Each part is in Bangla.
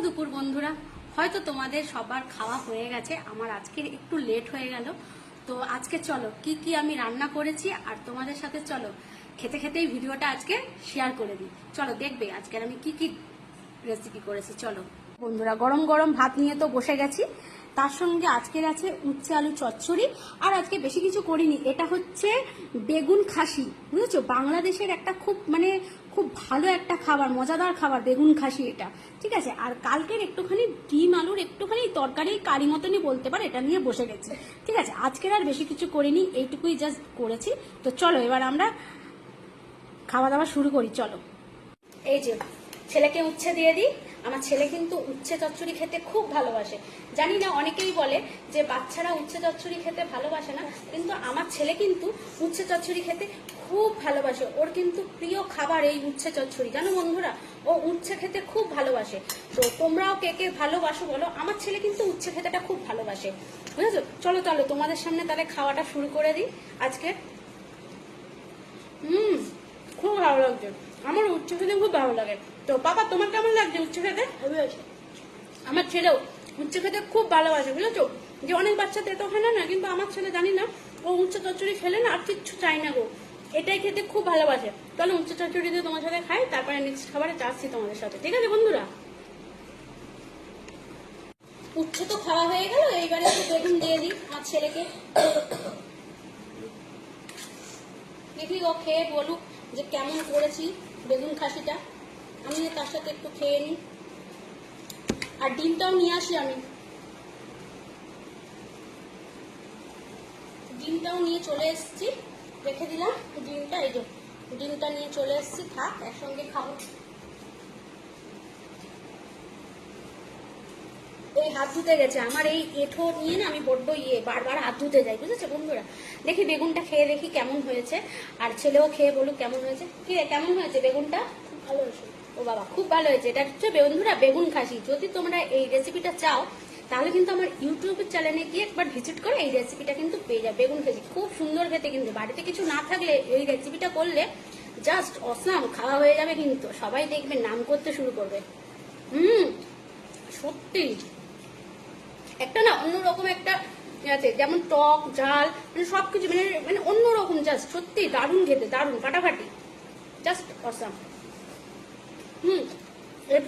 দুপুর বন্ধুরা। হয়তো তোমাদের সবার খাওয়া হয়ে গেছে, আমার আজকে একটু লেট হয়ে গেল। তো আজকে চলো কি কি আমি রান্না করেছি আর তোমাদের সাথে চলো খেতে খেতেই ভিডিওটা আজকে শেয়ার করে দিই। চলো দেখবে আজকে আমি কি কি রেসিপি করেছি। চলো বন্ধুরা, গরম গরম ভাত নিয়ে তো বসে গেছি। তার সঙ্গে আজকের আছে উচ্ছে আলু চচ্চড়ি। আর আজকে বেশি কিছু করিনি, এটা হচ্ছে বেগুন খাসি, বুঝেছো? বাংলাদেশের একটা খুব ভালো একটা খাবার, মজাদার খাবার বেগুন খাসি এটা, ঠিক আছে। আর কালকের একটুখানি ডিম আলুর একটুখানি তরকারি কারি মতনই বলতে পারে, এটা নিয়ে বসে গেছে, ঠিক আছে। আজকের আর বেশি কিছু করিনি, এইটুকুই জাস্ট করেছি। তো চলো এবার আমরা খাওয়া দাওয়া শুরু করি। চলো, এই যে ছেলেকে উচ্ছে দিয়ে দিই। আমার ছেলে কিন্তু উচ্ছে চচ্চড়ি খেতে খুব ভালোবাসে। জানি না, অনেকেই বলে যে বাচ্চারা উচ্ছে চচ্চড়ি খেতে ভালোবাসে না, কিন্তু আমার ছেলে কিন্তু উচ্ছে চচ্চড়ি খেতে খুব ভালোবাসে। ওর কিন্তু প্রিয় খাবার এই উচ্ছে চচ্চড়ি, জানো বন্ধুরা? ও উচ্ছে খেতে খুব ভালোবাসে। তো তোমরাও কে কে ভালোবাসো বলো। আমার ছেলে কিন্তু উচ্ছে খেতেটা খুব ভালোবাসে, বুঝেছো? চলো চলো তোমাদের সামনে তাহলে খাওয়াটা শুরু করে দিই আজকে। খুব ভালো লাগছে, আমার উচ্ছে খেতে খুব ভালো লাগে। তো বাবা, তোমার কেমন লাগছে উচ্ছে খেতে? আমার ছেলেও উচ্ছে খেতে খুব ভালোবাসে, বুঝেছো? যে অনেক বাচ্চাতে তো হয় না, কিন্তু আমার ছেলে জানি না, ও উচ্ছে চচ্চড়ি খেলে না আর কিচ্ছু চাই না গো, এটাই খেতে খুব ভালোবাসে। চলো উচ্ছে চচ্চড়ি দিয়ে তোমার সাথে খাই, তারপরে নেক্সট খাবারে যাচ্ছি তোমাদের সাথে, ঠিক আছে বন্ধুরা? উচ্ছে তো খাওয়া হয়ে গেল, এইবারে একটু বেগুন দিয়ে দিই আমার ছেলেকে। দেখি ও খেয়ে বলুক যে কেমন করেছি বেগুন খাসিটা। আমি তার সাথে একটু খেয়ে নিই, আর ডিমটাও নিয়ে আসি। আমি ডিমটাও নিয়ে চলে এসেছি, রেখে দিলাম ডিমটা। এই যে ডিমটা নিয়ে চলে এসেছি, থাক একসঙ্গে খাবো। এই হাত ধুতে গেছে আমার, এই এঁঠো নিয়ে না আমি বড্ড বারবার হাত ধুতে যাই, বুঝেছো বন্ধুরা? দেখি বেগুনটা খেয়ে দেখি কেমন হয়েছে, আর ছেলেও খেয়ে বলুক কেমন হয়েছে। কি রে, কেমন হয়েছে বেগুনটা? খুব ভালো হয়েছে। ও বাবা, খুব ভালো হয়েছে। এটা হচ্ছে বন্ধুরা বেগুন খাসি। যদি তোমরা এই রেসিপিটা চাও তাহলে কিন্তু আমার ইউটিউবের চ্যানেলে গিয়ে একবার ভিজিট করে এই রেসিপিটা কিন্তু পেয়ে যাবে। বেগুন খাসি খুব সুন্দর খেতে, কিন্তু বাড়িতে কিছু না থাকলে এই রেসিপিটা করলে জাস্ট অসাম খাওয়া হয়ে যাবে, কিন্তু সবাই দেখবে নাম করতে শুরু করবে। সত্যি একটা না অন্যরকম একটা আছে, যেমন টক ঝাল মানে সবকিছু মানে অন্যরকম, জাস্ট সত্যি দারুণ খেতে, দারুণ ফাটাফাটি, জাস্ট অসাম।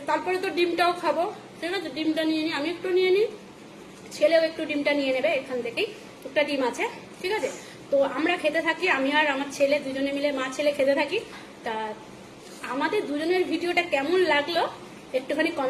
তারপরে তো ডিমটাও খাবো, ঠিক আছে? ডিমটা নিয়ে নিই, আমি একটু নিয়ে নিই, ছেলেও একটু ডিমটা নিয়ে নেবে এখান থেকেই, একটা ডিম আছে, ঠিক আছে? তো আমরা খেতে থাকি, আমি আর আমার ছেলে দুজনে মিলে, মা ছেলে খেতে থাকি। তা আমাদের দুজনের ভিডিওটা কেমন লাগলো একটুখানি কমেন্ট